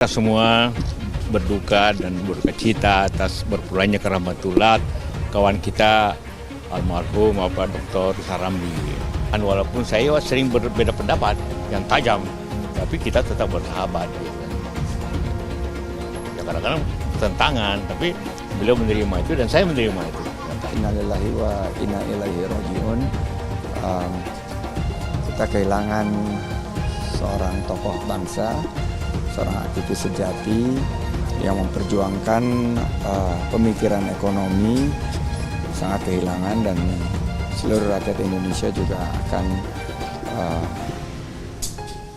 Kita semua berduka dan berduka cita atas berpulangnya ke rahmatullah kawan kita almarhum Dr. Saramli. Dan walaupun saya sering berbeda pendapat yang tajam, tapi kita tetap bersahabat. Ya, kadang-kadang tentangan, tapi beliau menerima itu dan saya menerima itu. Innalillahi wa inna ilaihi raji'un. Kita kehilangan seorang tokoh bangsa, seorang aktivis sejati yang memperjuangkan pemikiran ekonomi, sangat kehilangan, dan seluruh rakyat Indonesia juga akan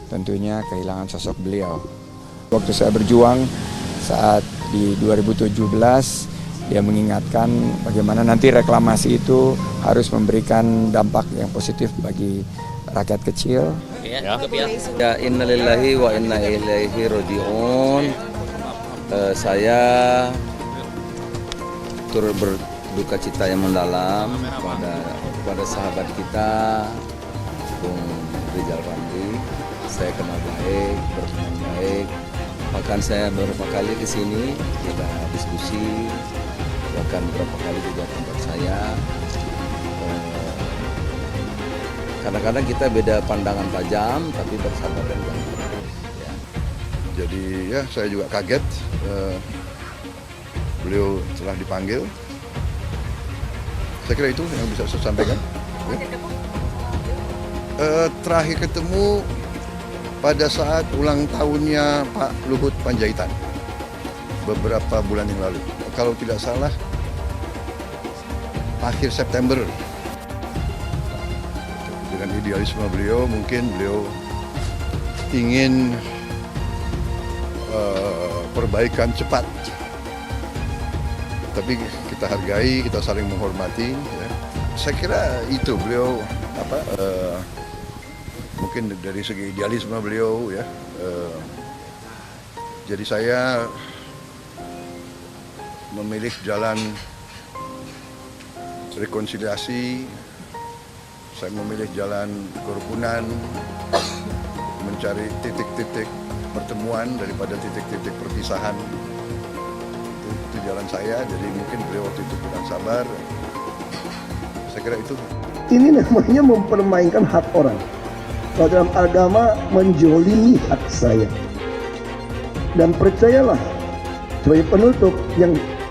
tentunya kehilangan sosok beliau. Waktu saya berjuang saat di 2017, dia mengingatkan bagaimana nanti reklamasi itu harus memberikan dampak yang positif bagi rakyat kecil. Ya, innalillahi wa inna ilaihi raji'un. Saya turut berduka cita yang mendalam kepada sahabat kita, Bung Rizal Ramli. Saya kenal baik, berteman baik. Bahkan saya beberapa kali ke sini, kita diskusi. Bahkan beberapa kali juga tempat saya. Kadang-kadang kita beda pandangan tajam, tapi bersahabat dan baik. Ya. Jadi ya saya juga kaget beliau telah dipanggil. Saya kira itu yang bisa saya sampaikan. Terakhir ketemu pada saat ulang tahunnya Pak Luhut Panjaitan beberapa bulan yang lalu. Kalau tidak salah akhir September. Dengan idealisme beliau, mungkin beliau ingin perbaikan cepat. Tapi kita hargai, kita saling menghormati. Ya. Saya kira itu beliau mungkin dari segi idealisme beliau ya. Jadi saya memilih jalan rekonsiliasi. Saya memilih jalan kerukunan, mencari titik-titik pertemuan daripada titik-titik perpisahan. Itu jalan saya, jadi mungkin beliau waktu itu kurang sabar. Saya kira itu. Ini namanya mempermainkan hak orang. Kalau dalam agama menjolimi hak saya. Dan percayalah, sebagai penutup,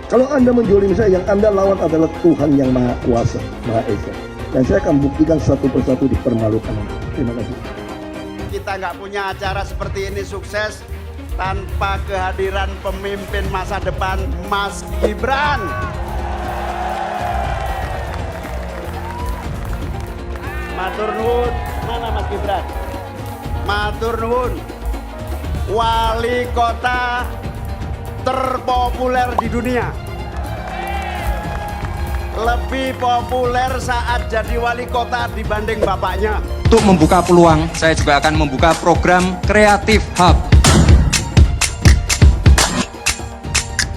kalau Anda menjolimi saya, yang Anda lawan adalah Tuhan yang Maha Kuasa, Maha Esa. Dan saya akan buktikan satu persatu dipermalukan. Terima kasih. Kita nggak punya acara seperti ini sukses tanpa kehadiran pemimpin masa depan Mas Gibran. Matur nuwun, mana Mas Gibran? Matur nuwun, wali kota terpopuler di dunia. Lebih populer saat jadi wali kota dibanding bapaknya. Untuk membuka peluang, saya juga akan membuka program Creative Hub.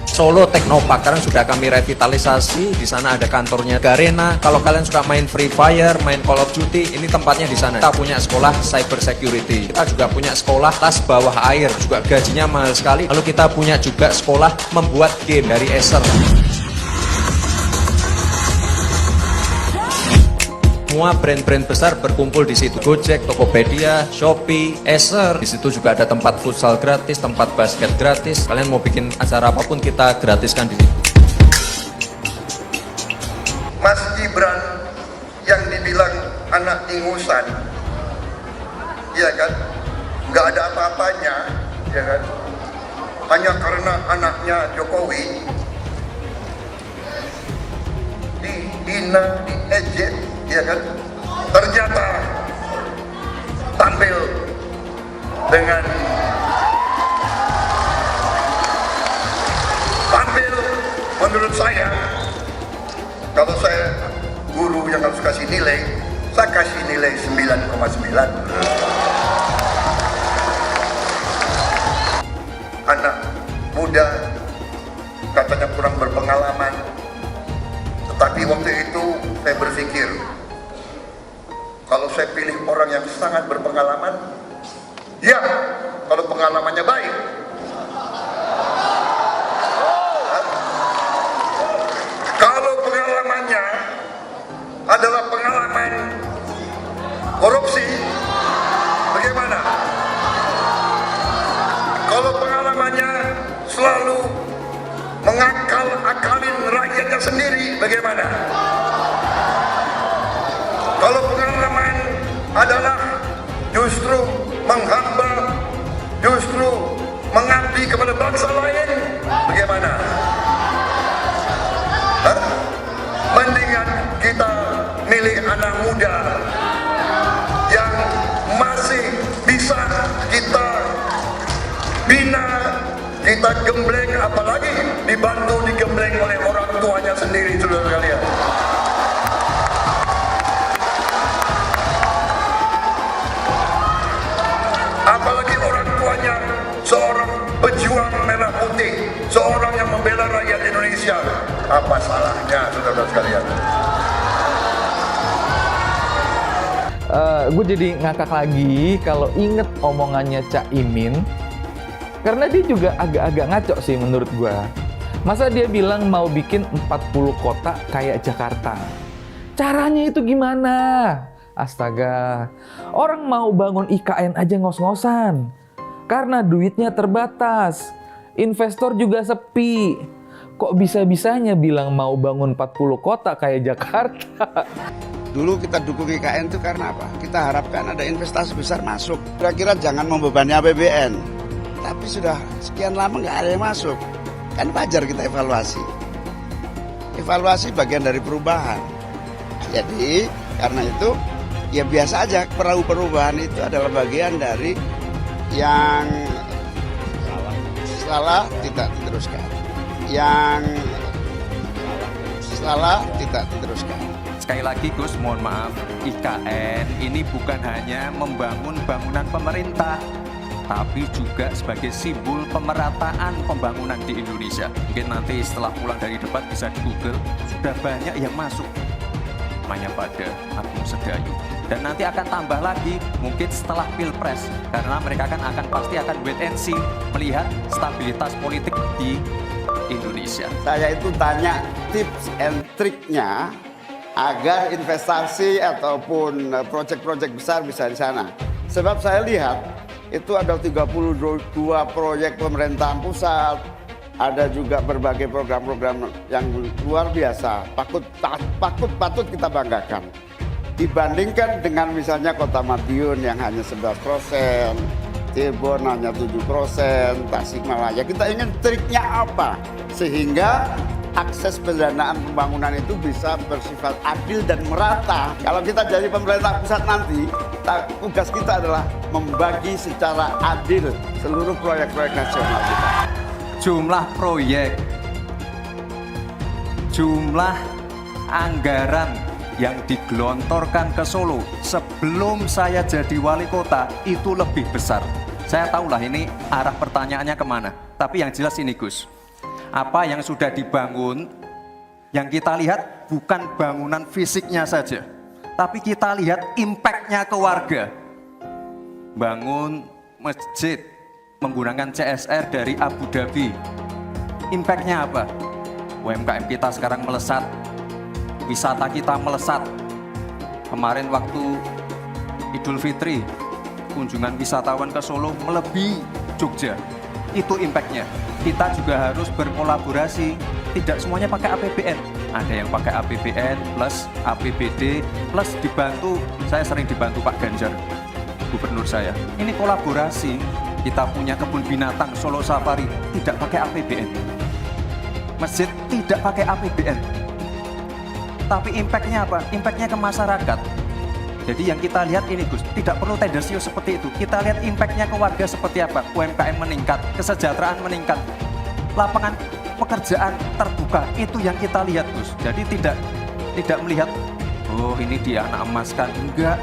Solo Technopark sekarang sudah kami revitalisasi. Di sana ada kantornya Garena. Kalau kalian suka main Free Fire, main Call of Duty, ini tempatnya di sana. Kita punya sekolah cyber security. Kita juga punya sekolah tas bawah air, juga gajinya mahal sekali. Lalu kita punya juga sekolah membuat game dari Acer. Semua brand-brand besar berkumpul di situ. Gojek, Tokopedia, Shopee, Acer. Di situ juga ada tempat futsal gratis, tempat basket gratis. Kalian mau bikin acara apapun kita gratiskan di situ. Mas Gibran yang dibilang anak ingusan, ya kan, nggak ada apa-apanya, ya kan, hanya karena anaknya Jokowi dihina, diejek, ya kan, ternyata tampil menurut saya, kalau saya guru yang harus kasih nilai, saya kasih nilai 9,9. Anak muda katanya kurang berpengalaman, tetapi waktu itu saya berpikir, kalau saya pilih orang yang sangat berpengalaman, ya kalau pengalamannya baik, Kalau pengalamannya selalu mengakal-akalin rakyatnya sendiri, bagaimana? Kalau pengalaman adalah justru menghamba, justru mengabdi kepada bangsa lain, bagaimana? Mendingan kita milih anak muda yang masih bisa kita bina, kita gembleng, apalagi dibantu digembleng oleh orang tuanya sendiri, saudara sekalian. Apalagi orang tuanya seorang pejuang merah putih, seorang yang membela rakyat Indonesia. Apa salahnya, saudara sekalian? Gue jadi ngakak lagi kalau inget omongannya Cak Imin, karena dia juga agak-agak ngaco sih menurut gue. Masa dia bilang mau bikin 40 kota kayak Jakarta? Caranya itu gimana? Astaga, orang mau bangun IKN aja ngos-ngosan karena duitnya terbatas, investor juga sepi. Kok bisa-bisanya bilang mau bangun 40 kota kayak Jakarta? Dulu kita dukung IKN itu karena apa? Kita harapkan ada investasi besar masuk. Kira-kira jangan membebani APBN. Tapi sudah sekian lama nggak ada yang masuk. Kan wajar kita evaluasi. Evaluasi bagian dari perubahan. Jadi karena itu ya biasa aja, perubahan itu adalah bagian dari yang salah tidak diteruskan. Yang salah tidak diteruskan. Sekali lagi Gus, mohon maaf, IKN ini bukan hanya membangun bangunan pemerintah, tapi juga sebagai simbol pemerataan pembangunan di Indonesia. Mungkin nanti setelah pulang dari debat bisa di Google, sudah banyak yang masuk. Namanya pada Agung Sedayu. Dan nanti akan tambah lagi mungkin setelah Pilpres, karena mereka akan pasti akan wait and see, melihat stabilitas politik di Indonesia. Saya itu tanya tips and triknya agar investasi ataupun proyek-proyek besar bisa di sana. Sebab saya lihat itu ada 32 proyek pemerintahan pusat, ada juga berbagai program-program yang luar biasa, patut kita banggakan. Dibandingkan dengan misalnya Kota Madiun yang hanya 11%, Cirebon hanya 7%, Tasikmalaya. Kita ingin triknya apa? Sehingga akses pendanaan pembangunan itu bisa bersifat adil dan merata. Kalau kita jadi pemerintah pusat nanti, tugas kita adalah membagi secara adil seluruh proyek-proyek nasional kita. Jumlah proyek, jumlah anggaran yang digelontorkan ke Solo sebelum saya jadi wali kota itu lebih besar. Saya tahulah ini arah pertanyaannya kemana. Tapi yang jelas ini Gus, apa yang sudah dibangun, yang kita lihat bukan bangunan fisiknya saja, tapi kita lihat impact-nya ke warga. Bangun masjid menggunakan CSR dari Abu Dhabi, impact-nya apa? UMKM kita sekarang melesat, wisata kita melesat. Kemarin waktu Idul Fitri, kunjungan wisatawan ke Solo melebihi Jogja. Itu impact-nya. Kita juga harus berkolaborasi, tidak semuanya pakai APBN. Ada yang pakai APBN plus APBD plus dibantu, saya sering dibantu Pak Ganjar, gubernur saya. Ini kolaborasi, kita punya kebun binatang Solo Safari, tidak pakai APBN. Masjid tidak pakai APBN. Tapi impact-nya apa? Impact-nya ke masyarakat. Jadi yang kita lihat ini Gus, tidak perlu tendensius seperti itu. Kita lihat impact-nya ke warga seperti apa. UMKM meningkat, kesejahteraan meningkat, lapangan pekerjaan terbuka. Itu yang kita lihat Gus. Jadi tidak melihat, oh ini dia anak emas kan. Enggak.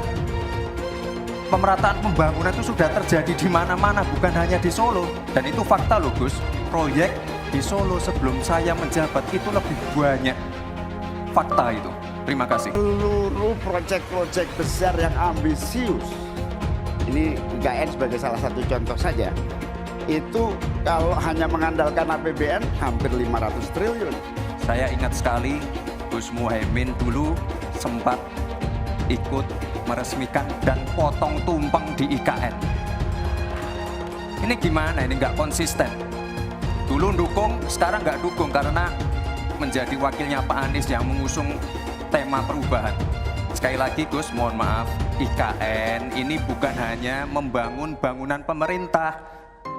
Pemerataan pembangunan itu sudah terjadi di mana-mana, bukan hanya di Solo. Dan itu fakta loh Gus. Proyek di Solo sebelum saya menjabat itu lebih banyak. Fakta itu. Terima kasih. Seluruh proyek-proyek besar yang ambisius, ini IKN sebagai salah satu contoh saja, itu kalau hanya mengandalkan APBN hampir 500 triliun. Saya ingat sekali Gus Muhaimin dulu sempat ikut meresmikan dan potong tumpeng di IKN. Ini gimana? Ini nggak konsisten. Dulu dukung, sekarang nggak dukung karena menjadi wakilnya Pak Anies yang mengusung tema perubahan. Sekali lagi Gus, mohon maaf, IKN ini bukan hanya membangun bangunan pemerintah,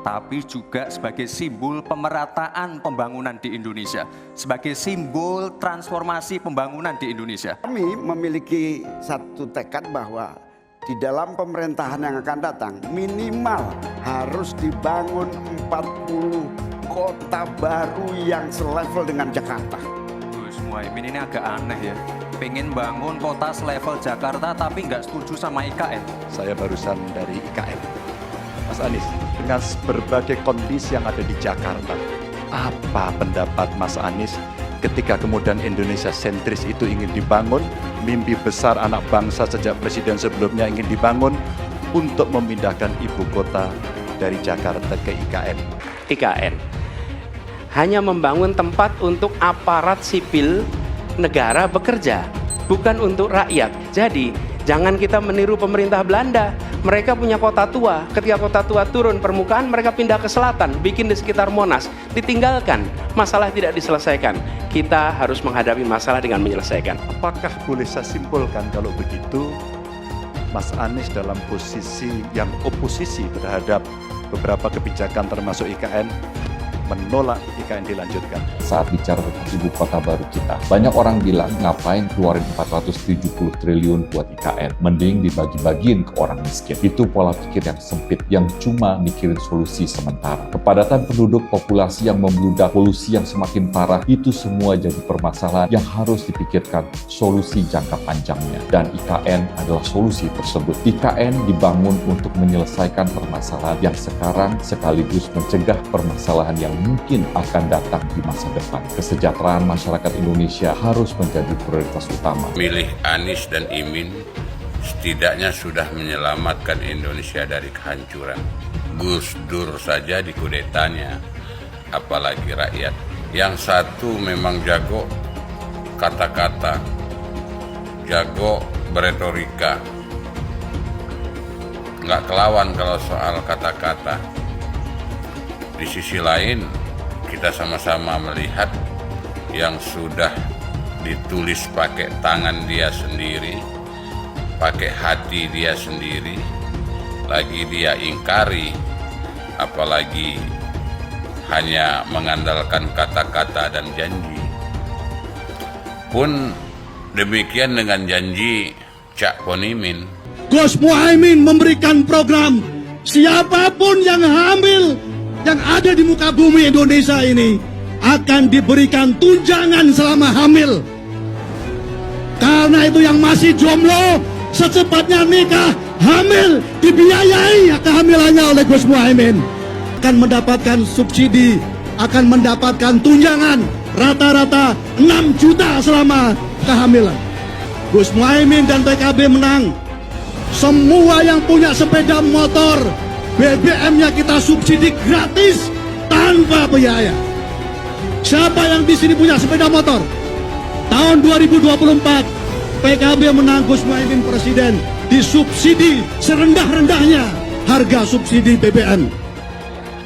tapi juga sebagai simbol pemerataan pembangunan di Indonesia, sebagai simbol transformasi pembangunan di Indonesia. Kami memiliki satu tekad bahwa di dalam pemerintahan yang akan datang minimal harus dibangun 40 kota baru yang selevel dengan Jakarta. Gus Muhaimin ini agak aneh ya, pengen bangun kota selevel Jakarta tapi nggak setuju sama IKN. Saya barusan dari IKN. Mas Anies, dengan berbagai kondisi yang ada di Jakarta, apa pendapat Mas Anies ketika kemudian Indonesia sentris itu ingin dibangun, mimpi besar anak bangsa sejak presiden sebelumnya ingin dibangun untuk memindahkan ibu kota dari Jakarta ke IKN. IKN hanya membangun tempat untuk aparat sipil negara bekerja, bukan untuk rakyat. Jadi jangan kita meniru pemerintah Belanda. Mereka punya kota tua, ketika kota tua turun permukaan mereka pindah ke selatan, bikin di sekitar Monas, ditinggalkan, masalah tidak diselesaikan. Kita harus menghadapi masalah dengan menyelesaikan. Apakah boleh saya simpulkan kalau begitu Mas Anies dalam posisi yang oposisi terhadap beberapa kebijakan termasuk IKN, menolak IKN dilanjutkan? Saat bicara tentang ibu kota baru kita, banyak orang bilang ngapain keluarin 470 triliun buat IKN, mending dibagi-bagiin ke orang miskin. Itu pola pikir yang sempit, yang cuma mikirin solusi sementara. Kepadatan penduduk, populasi yang membludak, polusi yang semakin parah, itu semua jadi permasalahan yang harus dipikirkan solusi jangka panjangnya. Dan IKN adalah solusi tersebut. IKN dibangun untuk menyelesaikan permasalahan yang sekarang sekaligus mencegah permasalahan yang mungkin akan datang di masa depan. Kesejahteraan masyarakat Indonesia harus menjadi prioritas utama. Milih Anies dan Imin setidaknya sudah menyelamatkan Indonesia dari kehancuran. Gus Dur saja dikudetanya, apalagi rakyat. Yang satu memang jago kata-kata, jago beretorika, nggak kelawan kalau soal kata-kata. Di sisi lain, kita sama-sama melihat yang sudah ditulis pakai tangan dia sendiri, pakai hati dia sendiri, lagi dia ingkari, apalagi hanya mengandalkan kata-kata dan janji. Pun demikian dengan janji Cak Ponimin. Gus Muhaimin memberikan program siapapun yang hamil yang ada di muka bumi Indonesia ini akan diberikan tunjangan selama hamil. Karena itu yang masih jomblo secepatnya nikah, hamil, dibiayai kehamilannya oleh Gus Muhaimin. Akan mendapatkan subsidi, akan mendapatkan tunjangan rata-rata 6 juta selama kehamilan. Gus Muhaimin dan PKB menang. Semua yang punya sepeda motor, BBM-nya kita subsidi gratis tanpa biaya. Siapa yang di sini punya sepeda motor? Tahun 2024 PKB menang, Gus Muhaimin presiden, disubsidi serendah-rendahnya harga subsidi BBM.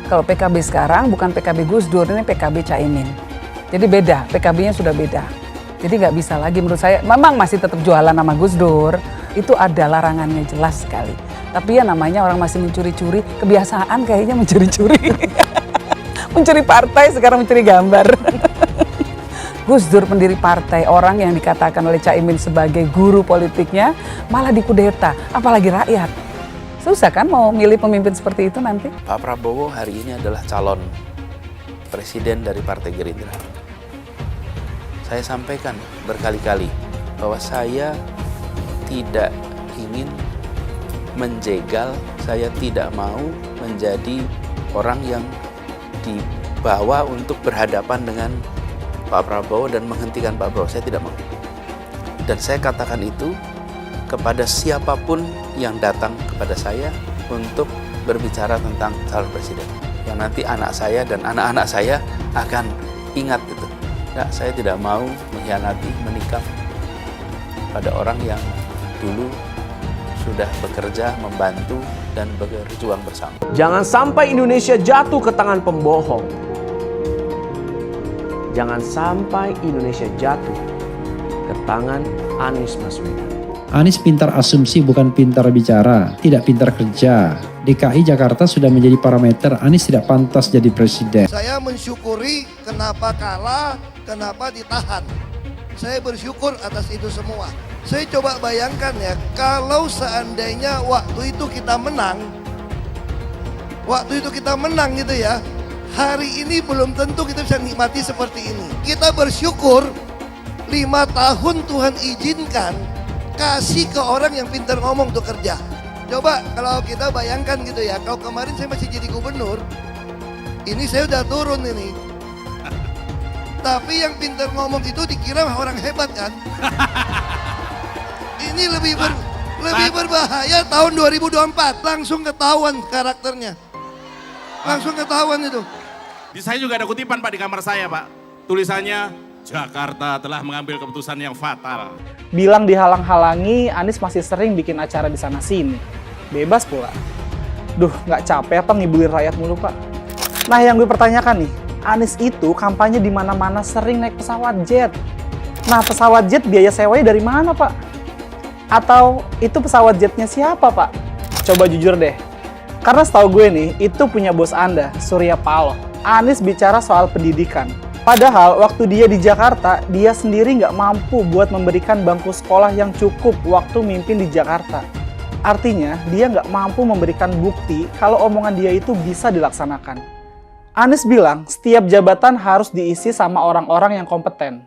Kalau PKB sekarang bukan PKB Gus Dur, ini PKB Caimin. Jadi beda, PKB-nya sudah beda. Jadi nggak bisa lagi menurut saya, memang masih tetap jualan nama Gus Dur, itu ada larangannya jelas sekali. Tapi ya namanya orang masih mencuri-curi, kebiasaan kayaknya mencuri-curi. Mencuri partai, sekarang mencuri gambar. Gus Dur pendiri partai, orang yang dikatakan oleh Caimin sebagai guru politiknya, malah dikudeta, apalagi rakyat. Susah kan mau milih pemimpin seperti itu nanti? Pak Prabowo hari ini adalah calon presiden dari Partai Gerindra. Saya sampaikan berkali-kali bahwa saya tidak ingin menjegal, saya tidak mau menjadi orang yang dibawa untuk berhadapan dengan Pak Prabowo dan menghentikan Pak Prabowo. Saya tidak mau. Dan saya katakan itu kepada siapapun yang datang kepada saya untuk berbicara tentang calon presiden. Yang nanti anak saya dan anak-anak saya akan ingat itu. Ya, saya tidak mau mengkhianati, menikam pada orang yang dulu sudah bekerja, membantu, dan berjuang bersama. Jangan sampai Indonesia jatuh ke tangan pembohong. Jangan sampai Indonesia jatuh ke tangan Anies Baswedan. Anies pintar asumsi bukan pintar bicara, tidak pintar kerja. DKI Jakarta sudah menjadi parameter Anies tidak pantas jadi presiden. Saya mensyukuri kenapa kalah, kenapa ditahan. Saya bersyukur atas itu semua. Saya coba bayangkan ya, kalau seandainya waktu itu kita menang gitu ya, hari ini belum tentu kita bisa nikmati seperti ini. Kita bersyukur 5 tahun Tuhan izinkan kasih ke orang yang pintar ngomong untuk kerja. Coba kalau kita bayangkan gitu ya, kalau kemarin saya masih jadi gubernur, ini saya udah turun ini. Tapi yang pintar ngomong itu dikira orang hebat kan? Ini lebih berbahaya tahun 2024, langsung ketahuan karakternya. Langsung ketahuan itu. Di saya juga ada kutipan Pak di kamar saya Pak. Tulisannya, Jakarta telah mengambil keputusan yang fatal. Bilang dihalang-halangi, Anies masih sering bikin acara di sana-sini. Bebas pula. Duh, nggak capek apa ngibulin rakyat mulu Pak? Nah yang gue pertanyakan nih, Anies itu kampanye di mana-mana sering naik pesawat jet. Nah pesawat jet biaya sewanya dari mana Pak? Atau itu pesawat jetnya siapa Pak? Coba jujur deh. Karena setahu gue nih, itu punya bos Anda, Surya Paloh. Anies bicara soal pendidikan. Padahal waktu dia di Jakarta, dia sendiri nggak mampu buat memberikan bangku sekolah yang cukup waktu mimpin di Jakarta. Artinya, dia nggak mampu memberikan bukti kalau omongan dia itu bisa dilaksanakan. Anies bilang, setiap jabatan harus diisi sama orang-orang yang kompeten.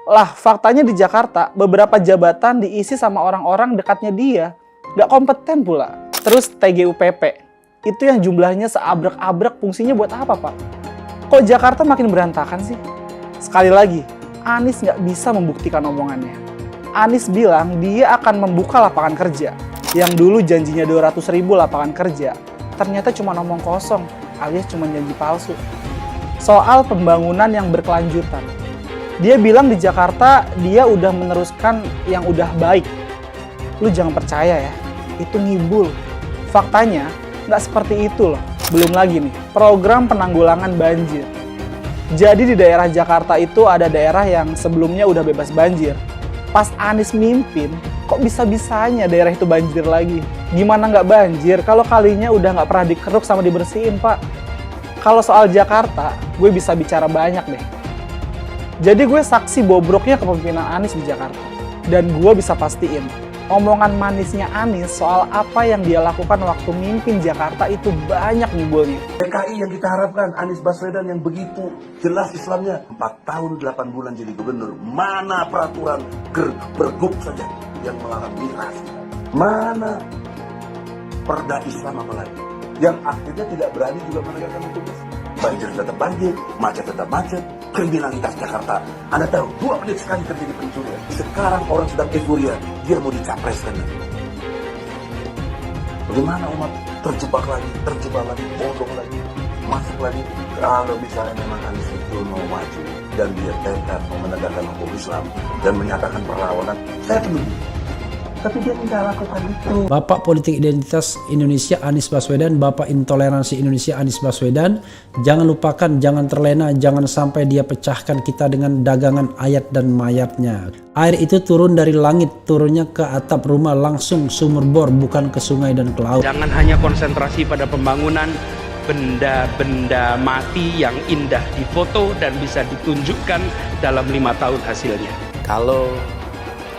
Lah, faktanya di Jakarta, beberapa jabatan diisi sama orang-orang dekatnya dia. Nggak kompeten pula. Terus TGUPP, itu yang jumlahnya seabrek-abrek, fungsinya buat apa Pak? Kok Jakarta makin berantakan sih? Sekali lagi, Anies nggak bisa membuktikan omongannya. Anies bilang dia akan membuka lapangan kerja. Yang dulu janjinya 200.000 lapangan kerja, ternyata cuma omong kosong, alias cuma janji palsu. Soal pembangunan yang berkelanjutan. Dia bilang di Jakarta dia udah meneruskan yang udah baik. Lu jangan percaya ya, itu ngibul. Faktanya nggak seperti itu loh. Belum lagi nih, program penanggulangan banjir. Jadi di daerah Jakarta itu ada daerah yang sebelumnya udah bebas banjir. Pas Anies mimpin, kok bisa-bisanya daerah itu banjir lagi? Gimana nggak banjir kalau kalinya udah nggak pernah dikeruk sama dibersihin Pak? Kalau soal Jakarta, gue bisa bicara banyak deh. Jadi gue saksi bobroknya kepemimpinan Anies di Jakarta. Dan gue bisa pastiin, omongan manisnya Anies soal apa yang dia lakukan waktu mimpin Jakarta itu banyak ngibulnya. PKI yang kita harapkan, Anies Baswedan yang begitu jelas Islamnya. 4 tahun 8 bulan jadi gubernur. Mana peraturan pergub saja yang melarang miras? Mana perda Islam apalagi? Yang akhirnya tidak berani juga menegakkan hukum. Banjir tetap banjir, macet tetap macet, kriminalitas Jakarta. Anda tahu, 2 menit sekali terjadi pencurian. Sekarang orang sedang euforia, dia mau dicapreskan. Bagaimana umat terjebak lagi, bodoh lagi, masuk lagi. Kalau misalnya memang Anies itu mau maju dan dia tekad mau menegakkan hukum Islam dan menyatakan perlawanan, saya peduli. Tapi dia tidak lakukan itu. Bapak politik identitas Indonesia Anies Baswedan, Bapak intoleransi Indonesia Anies Baswedan. Jangan lupakan, jangan terlena, jangan sampai dia pecahkan kita dengan dagangan ayat dan mayatnya. Air itu turun dari langit, turunnya ke atap rumah langsung sumur bor, bukan ke sungai dan ke laut. Jangan hanya konsentrasi pada pembangunan benda-benda mati yang indah difoto dan bisa ditunjukkan dalam 5 tahun hasilnya. Kalau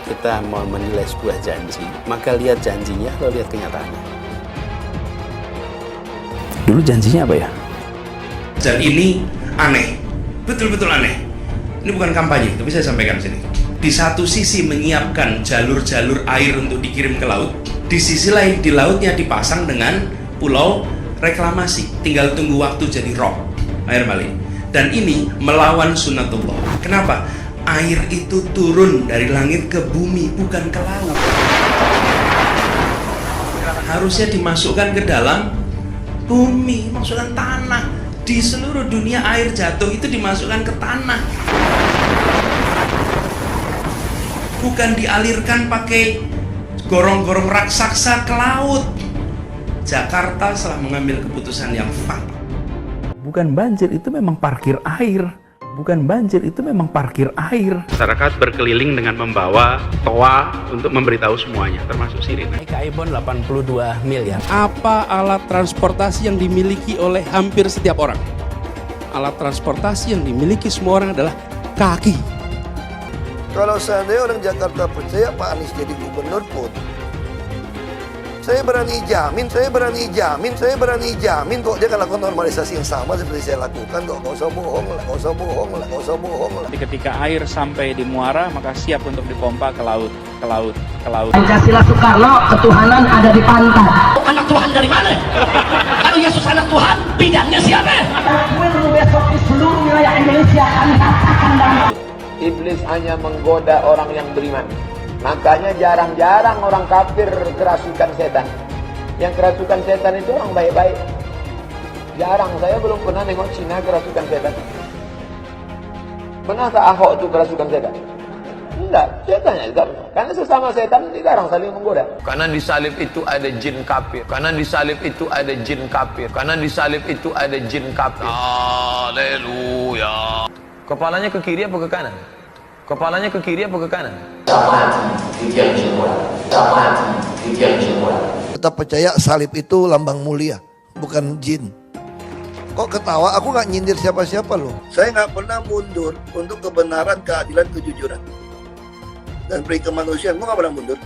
kita mau menilai sebuah janji, maka lihat janjinya, lalu lihat kenyataannya. Dulu janjinya apa ya? Dan ini aneh, betul-betul aneh. Ini bukan kampanye, tapi saya sampaikan sini. Di satu sisi menyiapkan jalur-jalur air untuk dikirim ke laut, di sisi lain di lautnya dipasang dengan pulau reklamasi, tinggal tunggu waktu jadi rob, air malin. Dan ini melawan sunnatullah. Kenapa? Air itu turun dari langit ke bumi, bukan ke laut. Harusnya dimasukkan ke dalam bumi, masukkan tanah. Di seluruh dunia air jatuh itu dimasukkan ke tanah. Bukan dialirkan pakai gorong-gorong raksasa ke laut. Jakarta telah mengambil keputusan yang fatal. Bukan banjir, itu memang parkir air. Bukan banjir, itu memang parkir air. Masyarakat berkeliling dengan membawa toa untuk memberitahu semuanya, termasuk sirine. Ibon 82 miliar. Apa alat transportasi yang dimiliki oleh hampir setiap orang? Alat transportasi yang dimiliki semua orang adalah kaki. Kalau seandainya orang Jakarta percaya Pak Anies jadi gubernur pun, saya berani jamin kok dia akan lakukan normalisasi yang sama seperti saya lakukan kok. Gak usah bohong lah. Ketika air sampai di muara, maka siap untuk dipompa ke laut. Pancasila Soekarno, ketuhanan ada di pantai. Anak Tuhan dari mana? Kalau Yesus anak Tuhan, bidangnya siapa? Besok di seluruh wilayah Indonesia kami katakan damai. Iblis hanya menggoda orang yang beriman. Makanya jarang-jarang orang kafir kerasukan setan. Yang kerasukan setan itu orang baik-baik. Jarang, saya belum pernah nengok Cina kerasukan setan. Pernahkah Ahok itu kerasukan setan? Enggak, setannya juga. Karena sesama setan dilarang saling menggoda. Karena di salib itu ada jin kafir. Haleluya. Kepalanya ke kiri apa ke kanan? Tetap percaya salib itu lambang mulia, bukan jin. Kok ketawa? Aku nggak nyindir siapa-siapa loh. Saya nggak pernah mundur untuk kebenaran, keadilan, kejujuran, dan peri kemanusiaan. Gue nggak pernah mundur.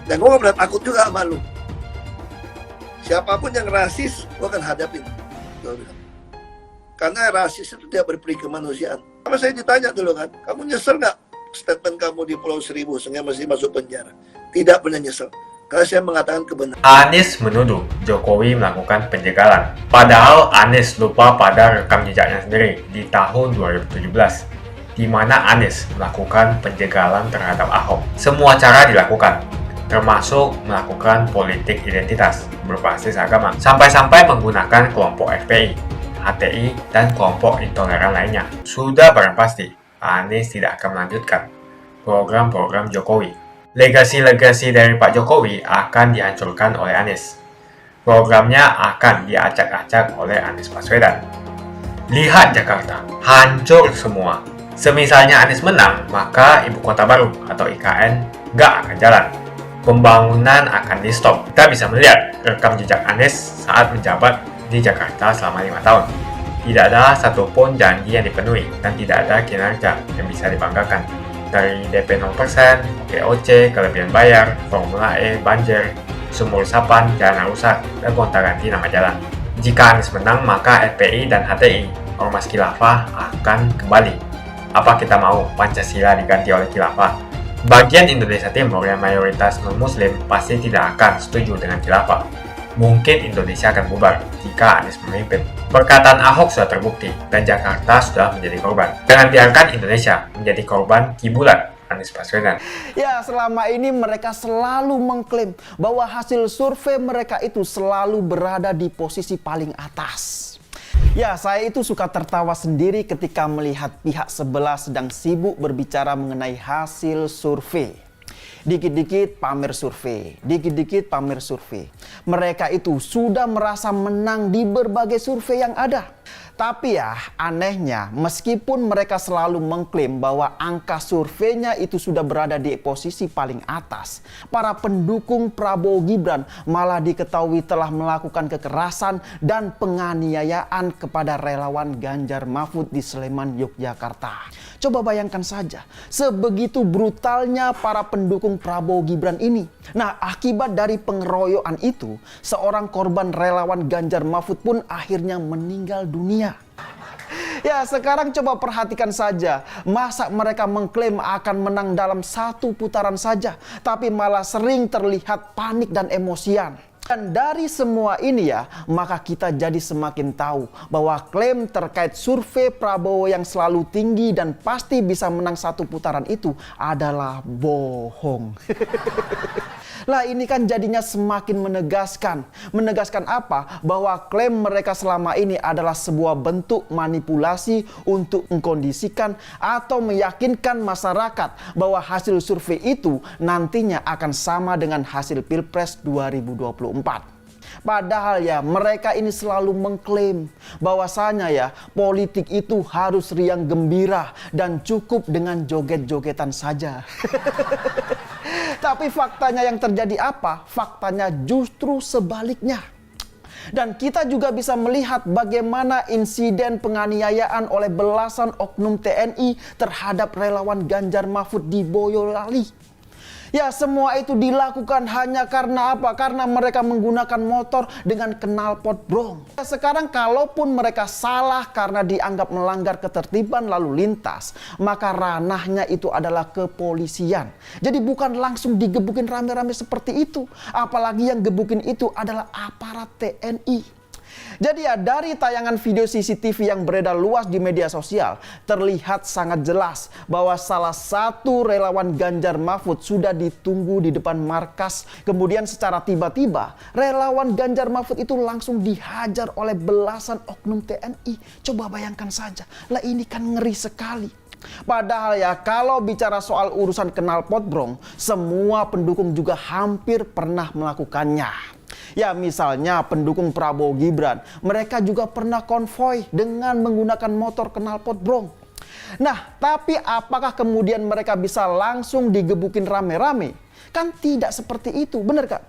Dan gue nggak pernah takut juga sama lu. Siapapun yang rasis, gue akan hadapin. Gue bilang. Karena rasis itu tidak berperi kemanusiaan. Sama saya ditanya dulu kan, kamu nyesel nggak statement kamu di Pulau Seribu sehingga masih masuk penjara? Tidak pernah nyesel. Karena saya mengatakan kebenaran. Anies menuduh Jokowi melakukan penjagalan. Padahal Anies lupa pada rekam jejaknya sendiri di tahun 2017, di mana Anies melakukan penjagalan terhadap Ahok. Semua cara dilakukan, termasuk melakukan politik identitas berbasis agama, sampai-sampai menggunakan kelompok FPI, HTI, dan kelompok intoleran lainnya. Sudah barang pasti, Anies tidak akan melanjutkan program-program Jokowi. Legasi-legasi dari Pak Jokowi akan dihancurkan oleh Anies. Programnya akan diacak-acak oleh Anies Baswedan. Lihat Jakarta, hancur semua. Semisalnya Anies menang, maka Ibu Kota Baru atau IKN nggak akan jalan. Pembangunan akan di-stop. Kita bisa melihat rekam jejak Anies saat menjabat di Jakarta selama 5 tahun. Tidak ada satupun janji yang dipenuhi dan tidak ada kinerja yang bisa dibanggakan. Dari DP 0%, OKOC, kelebihan bayar, Formula E, banjir, sumur resapan, jalan rusak, dan gonta-ganti nama jalan. Jika Anies menang, maka FPI dan HTI, Ormas Khilafah, akan kembali. Apa kita mau Pancasila diganti oleh Khilafah? Bagian Indonesia Timur yang mayoritas non-muslim pasti tidak akan setuju dengan Khilafah. Mungkin Indonesia akan bubar jika Anies memimpin. Perkataan Ahok sudah terbukti dan Jakarta sudah menjadi korban. Jangan biarkan Indonesia menjadi korban kibulan Anies Baswedan. Ya, selama ini mereka selalu mengklaim bahwa hasil survei mereka itu selalu berada di posisi paling atas. Ya, saya itu suka tertawa sendiri ketika melihat pihak sebelah sedang sibuk berbicara mengenai hasil survei. Dikit-dikit pamer survei, dikit-dikit pamer survei. Mereka itu sudah merasa menang di berbagai survei yang ada. Tapi ya, anehnya meskipun mereka selalu mengklaim bahwa angka surveinya itu sudah berada di posisi paling atas, para pendukung Prabowo Gibran malah diketahui telah melakukan kekerasan dan penganiayaan kepada relawan Ganjar Mahfud di Sleman, Yogyakarta. Coba bayangkan saja, sebegitu brutalnya para pendukung Prabowo Gibran ini. Nah, akibat dari pengeroyokan itu, seorang korban relawan Ganjar Mahfud pun akhirnya meninggal dunia. Ya, sekarang coba perhatikan saja. Masa mereka mengklaim akan menang dalam satu putaran saja, tapi malah sering terlihat panik dan emosian. Dan dari semua ini ya, maka kita jadi semakin tahu bahwa klaim terkait survei Prabowo yang selalu tinggi dan pasti bisa menang satu putaran itu adalah bohong. Lah ini kan jadinya semakin menegaskan. Menegaskan apa? Bahwa klaim mereka selama ini adalah sebuah bentuk manipulasi untuk mengkondisikan atau meyakinkan masyarakat bahwa hasil survei itu nantinya akan sama dengan hasil Pilpres 2024. Padahal ya mereka ini selalu mengklaim bahwasanya ya politik itu harus riang gembira dan cukup dengan joget-jogetan saja. Tapi faktanya yang terjadi apa? Faktanya justru sebaliknya. Dan kita juga bisa melihat bagaimana insiden penganiayaan oleh belasan oknum TNI terhadap relawan Ganjar Mahfud di Boyolali. Ya semua itu dilakukan hanya karena apa? Karena mereka menggunakan motor dengan knalpot brong. Sekarang kalaupun mereka salah karena dianggap melanggar ketertiban lalu lintas, maka ranahnya itu adalah kepolisian. Jadi bukan langsung digebukin rame-rame seperti itu. Apalagi yang gebukin itu adalah aparat TNI. Jadi ya dari tayangan video CCTV yang beredar luas di media sosial, terlihat sangat jelas bahwa salah satu relawan Ganjar Mahfud sudah ditunggu di depan markas. Kemudian secara tiba-tiba relawan Ganjar Mahfud itu langsung dihajar oleh belasan oknum TNI. Coba bayangkan saja, lah ini kan ngeri sekali. Padahal ya kalau bicara soal urusan knalpot brong, semua pendukung juga hampir pernah melakukannya. Ya misalnya pendukung Prabowo Gibran, mereka juga pernah konvoy dengan menggunakan motor knalpot brong. Nah tapi apakah kemudian mereka bisa langsung digebukin rame-rame? Kan tidak seperti itu, benar Kak?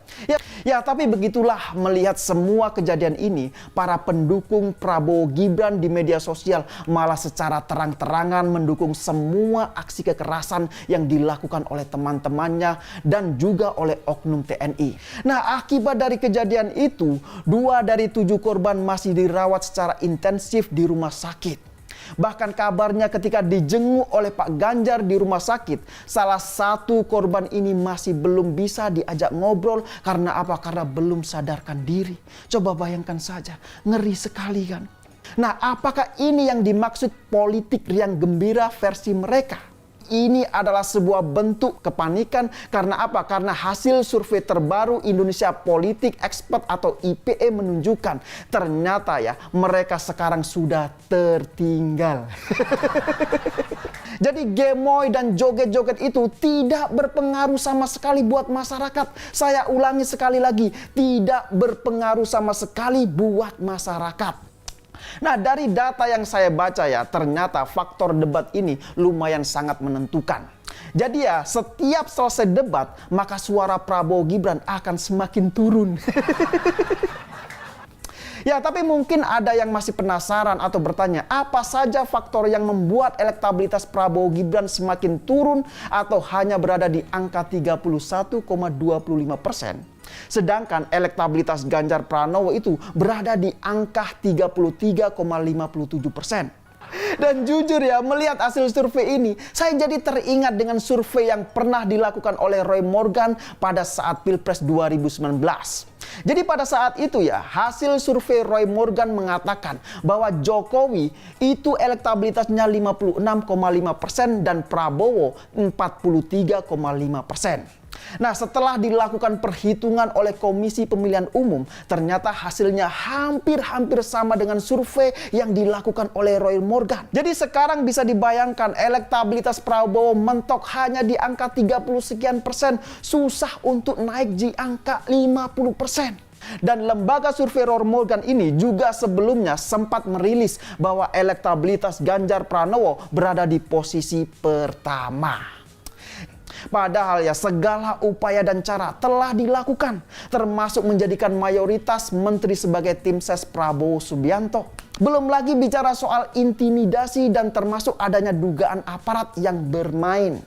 Ya tapi begitulah melihat semua kejadian ini, para pendukung Prabowo Gibran di media sosial malah secara terang-terangan mendukung semua aksi kekerasan yang dilakukan oleh teman-temannya dan juga oleh oknum TNI. Nah akibat dari kejadian itu, 2 dari 7 korban masih dirawat secara intensif di rumah sakit. Bahkan kabarnya ketika dijenguk oleh Pak Ganjar di rumah sakit, salah satu korban ini masih belum bisa diajak ngobrol. Karena apa? Karena belum sadarkan diri. Coba bayangkan saja, ngeri sekali kan? Nah apakah ini yang dimaksud politik riang gembira versi mereka? Ini adalah sebuah bentuk kepanikan. Karena apa? Karena hasil survei terbaru Indonesia Politik Expert atau IPE menunjukkan ternyata ya mereka sekarang sudah tertinggal. Jadi gemoy dan joget-joget itu tidak berpengaruh sama sekali buat masyarakat. Saya ulangi sekali lagi, tidak berpengaruh sama sekali buat masyarakat. Nah dari data yang saya baca ya, ternyata faktor debat ini lumayan sangat menentukan. Jadi ya setiap selesai debat, maka suara Prabowo Gibran akan semakin turun. Ya tapi mungkin ada yang masih penasaran atau bertanya, apa saja faktor yang membuat elektabilitas Prabowo Gibran semakin turun atau hanya berada di angka 31,25%. Sedangkan elektabilitas Ganjar Pranowo itu berada di angka 33,57%. Dan jujur ya, melihat hasil survei ini, saya jadi teringat dengan survei yang pernah dilakukan oleh Roy Morgan pada saat Pilpres 2019. Jadi pada saat itu ya, hasil survei Roy Morgan mengatakan bahwa Jokowi itu elektabilitasnya 56,5% dan Prabowo 43,5%. Nah setelah dilakukan perhitungan oleh Komisi Pemilihan Umum, ternyata hasilnya hampir-hampir sama dengan survei yang dilakukan oleh Roy Morgan. Jadi sekarang bisa dibayangkan elektabilitas Prabowo mentok hanya di angka 30 sekian persen, susah untuk naik di angka 50%. Dan lembaga survei Roy Morgan ini juga sebelumnya sempat merilis bahwa elektabilitas Ganjar Pranowo berada di posisi pertama. Padahal ya segala upaya dan cara telah dilakukan, termasuk menjadikan mayoritas menteri sebagai tim ses Prabowo Subianto. Belum lagi bicara soal intimidasi dan termasuk adanya dugaan aparat yang bermain.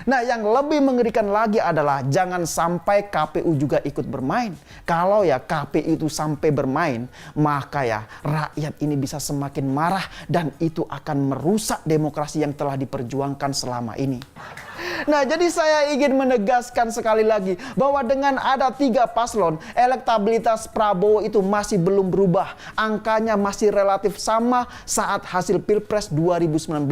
Nah yang lebih mengerikan lagi adalah jangan sampai KPU juga ikut bermain. Kalau ya KPU itu sampai bermain, maka ya rakyat ini bisa semakin marah dan itu akan merusak demokrasi yang telah diperjuangkan selama ini. Nah, jadi saya ingin menegaskan sekali lagi bahwa dengan ada 3 paslon, elektabilitas Prabowo itu masih belum berubah. Angkanya masih relatif sama saat hasil Pilpres 2019,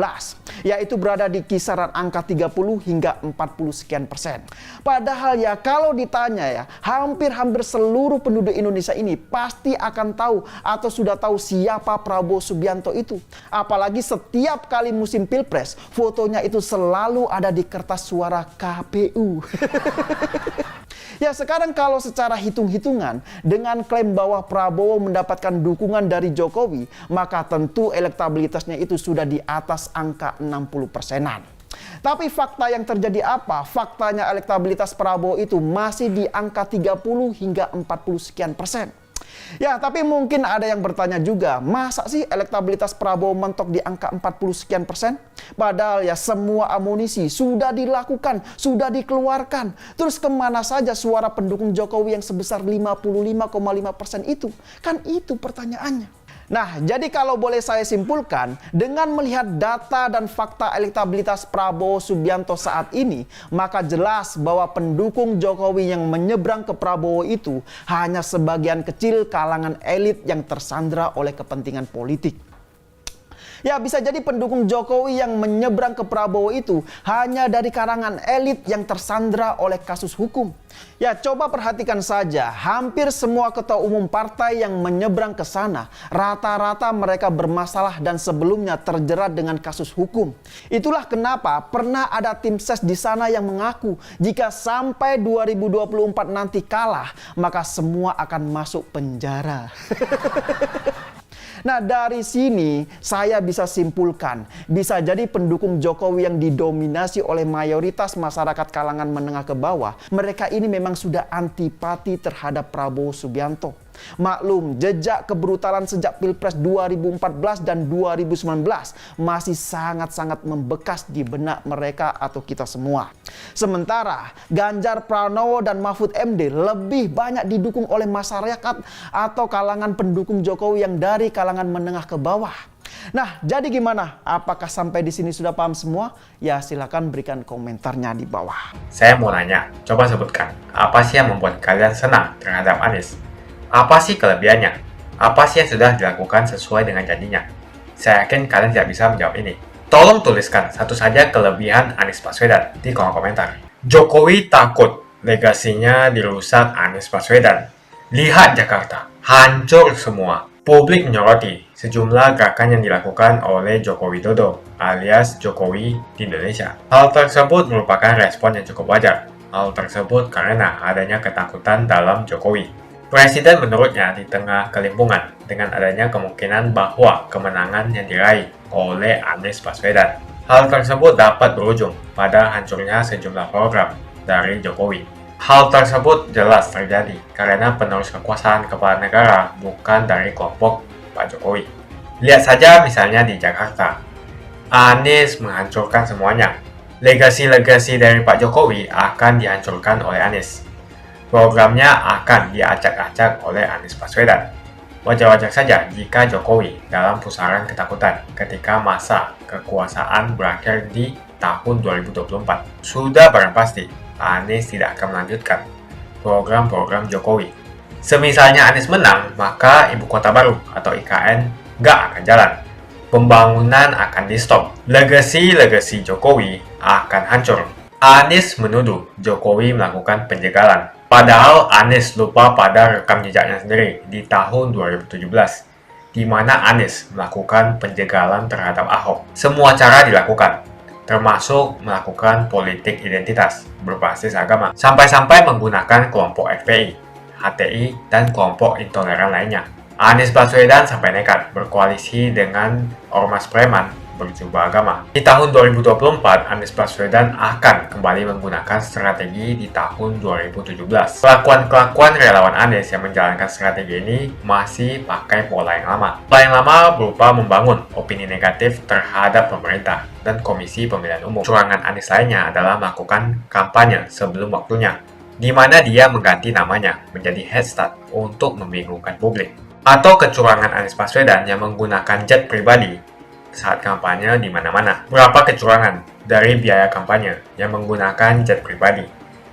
yaitu berada di kisaran angka 30 hingga 40 sekian persen. Padahal ya kalau ditanya ya, hampir seluruh penduduk Indonesia ini pasti akan tahu atau sudah tahu siapa Prabowo Subianto itu. Apalagi setiap kali musim Pilpres, fotonya itu selalu ada di kertas suara KPU. Ya sekarang kalau secara hitung-hitungan dengan klaim bahwa Prabowo mendapatkan dukungan dari Jokowi, maka tentu elektabilitasnya itu sudah di atas angka 60%-an. Tapi fakta yang terjadi apa? Faktanya elektabilitas Prabowo itu masih di angka 30 hingga 40 sekian persen. Ya, tapi mungkin ada yang bertanya juga, masa sih elektabilitas Prabowo mentok di angka 40 sekian persen? Padahal ya semua amunisi sudah dilakukan, sudah dikeluarkan. Terus kemana saja suara pendukung Jokowi yang sebesar 55,5% itu? Kan itu pertanyaannya. Nah, jadi kalau boleh saya simpulkan, dengan melihat data dan fakta elektabilitas Prabowo Subianto saat ini, maka jelas bahwa pendukung Jokowi yang menyeberang ke Prabowo itu hanya sebagian kecil kalangan elit yang tersandra oleh kepentingan politik. Ya bisa jadi pendukung Jokowi yang menyeberang ke Prabowo itu hanya dari kalangan elit yang tersandra oleh kasus hukum. Ya coba perhatikan saja, hampir semua ketua umum partai yang menyeberang ke sana, rata-rata mereka bermasalah dan sebelumnya terjerat dengan kasus hukum. Itulah kenapa pernah ada tim ses di sana yang mengaku jika sampai 2024 nanti kalah, maka semua akan masuk penjara. Nah dari sini saya bisa simpulkan, bisa jadi pendukung Jokowi yang didominasi oleh mayoritas masyarakat kalangan menengah ke bawah, mereka ini memang sudah antipati terhadap Prabowo Subianto. Maklum, jejak kebrutalan sejak Pilpres 2014 dan 2019 masih sangat-sangat membekas di benak mereka atau kita semua. Sementara Ganjar Pranowo dan Mahfud MD lebih banyak didukung oleh masyarakat atau kalangan pendukung Jokowi yang dari kalangan menengah ke bawah. Nah, jadi gimana? Apakah sampai di sini sudah paham semua? Ya, silakan berikan komentarnya di bawah. Saya mau nanya, coba sebutkan, apa sih yang membuat kalian senang terhadap Anies? Apa sih kelebihannya? Apa sih yang sudah dilakukan sesuai dengan janjinya? Saya yakin kalian tidak bisa menjawab ini. Tolong tuliskan satu saja kelebihan Anies Baswedan di kolom komentar. Jokowi takut legasinya dirusak Anies Baswedan. Lihat Jakarta, hancur semua. Publik menyoroti sejumlah gerakan yang dilakukan oleh Joko Widodo alias Jokowi di Indonesia. Hal tersebut merupakan respon yang cukup wajar. Hal tersebut karena adanya ketakutan dalam Jokowi. Presiden menurutnya di tengah kelimpungan dengan adanya kemungkinan bahwa kemenangan yang diraih oleh Anies Baswedan. Hal tersebut dapat berujung pada hancurnya sejumlah program dari Jokowi. Hal tersebut jelas terjadi karena penerus kekuasaan kepala negara bukan dari kelompok Pak Jokowi. Lihat saja misalnya di Jakarta. Anies menghancurkan semuanya. Legasi-legasi dari Pak Jokowi akan dihancurkan oleh Anies. Programnya akan diacak-acak oleh Anies Baswedan. Wajar-wajar saja jika Jokowi dalam pusaran ketakutan ketika masa kekuasaan berakhir di tahun 2024. Sudah barang pasti, Anies tidak akan melanjutkan program-program Jokowi. Semisalnya Anies menang, maka Ibu Kota Baru atau IKN nggak akan jalan. Pembangunan akan di-stop. Legasi-legasi Jokowi akan hancur. Anies menuduh Jokowi melakukan penjagalan. Padahal Anies lupa pada rekam jejaknya sendiri di tahun 2017, di mana Anies melakukan penjagalan terhadap Ahok. Semua cara dilakukan, termasuk melakukan politik identitas berbasis agama, sampai-sampai menggunakan kelompok FPI, HTI, dan kelompok intoleran lainnya. Anies Baswedan sampai nekat berkoalisi dengan ormas preman berjubah agama. Di tahun 2024, Anies Baswedan akan kembali menggunakan strategi di tahun 2017. Kelakuan-kelakuan relawan Anies yang menjalankan strategi ini masih pakai pola yang lama. Pola yang lama berupa membangun opini negatif terhadap pemerintah dan Komisi Pemilihan Umum. Curangan Anies lainnya adalah melakukan kampanye sebelum waktunya, di mana dia mengganti namanya menjadi head start untuk membingungkan publik. Atau kecurangan Anies Baswedan yang menggunakan jet pribadi saat kampanye di mana-mana. Berapa kecurangan dari biaya kampanye yang menggunakan jet pribadi?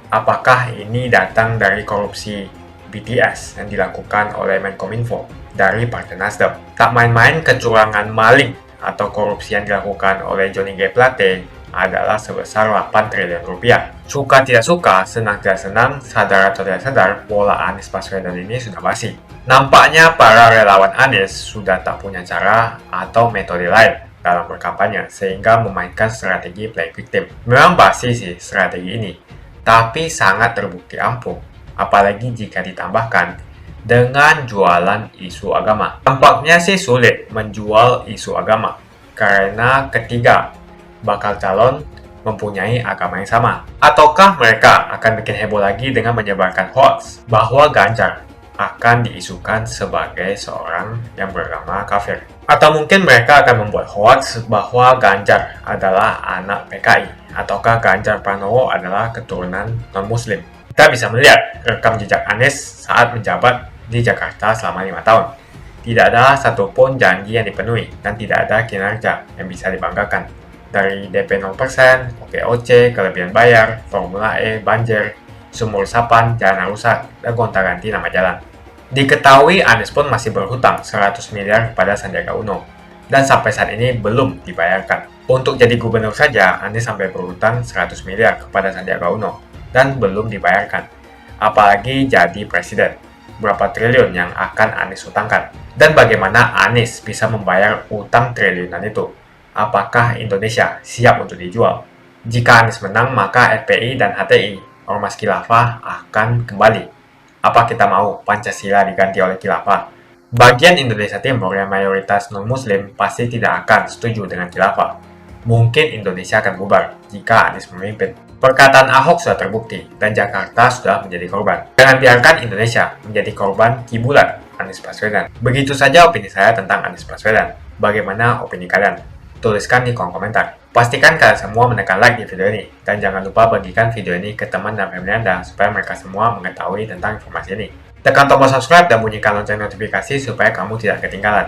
Apakah ini datang dari korupsi BTS yang dilakukan oleh Menkominfo dari Partai Nasdem? Tak main-main kecurangan maling atau korupsi yang dilakukan oleh Johnny G. Plate adalah sebesar 8 triliun rupiah. Suka tidak suka, senang tidak senang, sadar atau tidak sadar, bola Anies Baswedan ini sudah basi. Nampaknya para relawan Anies sudah tak punya cara atau metode lain dalam berkampanye sehingga memainkan strategi playing victim. Memang basi sih strategi ini, tapi sangat terbukti ampuh, apalagi jika ditambahkan dengan jualan isu agama. Tampaknya sih sulit menjual isu agama karena ketiga bakal calon mempunyai agama yang sama. Ataukah mereka akan bikin heboh lagi dengan menyebarkan hoax bahwa Ganjar akan diisukan sebagai seorang yang beragama kafir? Atau mungkin mereka akan membuat hoax bahwa Ganjar adalah anak PKI, ataukah Ganjar Pranowo adalah keturunan non-muslim? Kita bisa melihat rekam jejak Anies saat menjabat di Jakarta selama 5 tahun. Tidak ada satupun janji yang dipenuhi dan tidak ada kinerja yang bisa dibanggakan. Dari DP 0%, OKOC, kelebihan bayar, Formula E, banjir, sumur resapan, jalan rusak, dan gonta-ganti nama jalan. Diketahui Anies pun masih berhutang 100 miliar kepada Sandiaga Uno, dan sampai saat ini belum dibayarkan. Untuk jadi gubernur saja, Anies sampai berhutang 100 miliar kepada Sandiaga Uno, dan belum dibayarkan. Apalagi jadi presiden, berapa triliun yang akan Anies hutangkan? Dan bagaimana Anies bisa membayar utang triliunan itu? Apakah Indonesia siap untuk dijual? Jika Anies menang, maka FPI dan HTI, Ormas Khilafah, akan kembali. Apa kita mau Pancasila diganti oleh Khilafah? Bagian Indonesia Timur yang mayoritas non-muslim pasti tidak akan setuju dengan Khilafah. Mungkin Indonesia akan bubar jika Anies memimpin. Perkataan Ahok sudah terbukti dan Jakarta sudah menjadi korban. Jangan biarkan Indonesia menjadi korban kibulan Anies Baswedan. Begitu saja opini saya tentang Anies Baswedan. Bagaimana opini kalian? Tuliskan di kolom komentar. Pastikan kalian semua menekan like di video ini. Dan jangan lupa bagikan video ini ke teman dan family Anda supaya mereka semua mengetahui tentang informasi ini. Tekan tombol subscribe dan bunyikan lonceng notifikasi supaya kamu tidak ketinggalan.